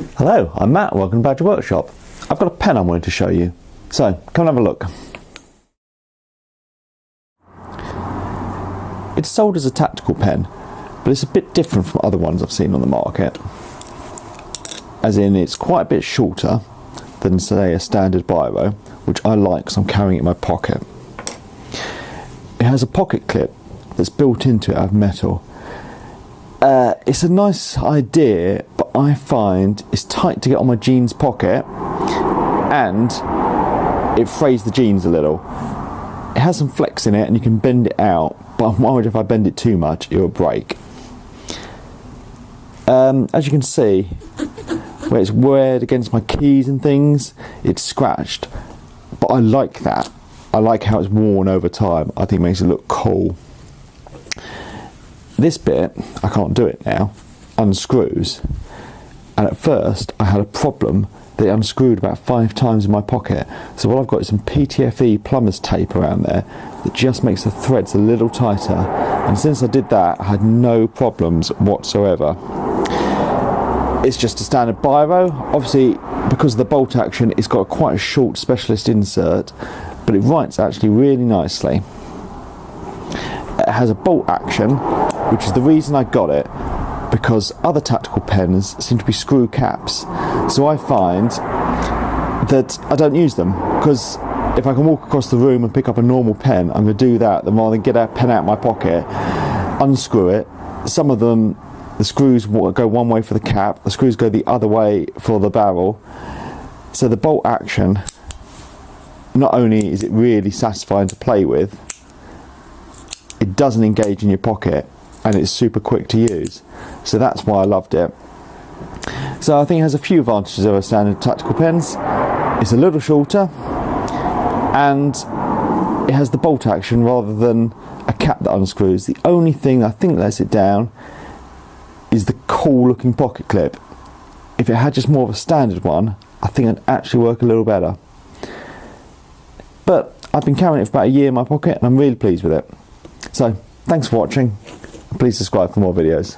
Hello, I'm Matt, welcome back to Workshop. I've got a pen I wanted to show you, so come and have a look. It's sold as a tactical pen, but it's a bit different from other ones I've seen on the market. As in, it's quite a bit shorter than, say, a standard biro, which I like because I'm carrying it in my pocket. It has a pocket clip that's built into it out of metal. It's a nice idea, but I find it's tight to get on my jeans pocket and it frays the jeans a little. It has some flex in it and you can bend it out, but I'm worried if I bend it too much it will break. As you can see, where it's weared against my keys and things, it's scratched, but I like that. I like how it's worn over time. I think it makes it look cool. This bit, I can't do it now, unscrews, and at first I had a problem that it unscrewed about 5 times in my pocket. So what I've got is some PTFE plumber's tape around there that just makes the threads a little tighter, and since I did that I had no problems whatsoever. It's just a standard biro. Obviously, because of the bolt action, it's got quite a short specialist insert, but it writes actually really nicely. It has a bolt action, which is the reason I got it, because other tactical pens seem to be screw caps. So I find that I don't use them, because if I can walk across the room and pick up a normal pen, I'm going to do that rather than get a pen out of my pocket, unscrew it. Some of them, the screws go one way for the cap, the screws go the other way for the barrel. So the bolt action, not only is it really satisfying to play with, it doesn't engage in your pocket and it's super quick to use. So that's why I loved it. So I think it has a few advantages over standard tactical pens. It's a little shorter and it has the bolt action rather than a cap that unscrews. The only thing I think lets it down is the cool looking pocket clip. If it had just more of a standard one, I think it'd actually work a little better. But I've been carrying it for about a year in my pocket and I'm really pleased with it. So thanks for watching. Please subscribe for more videos.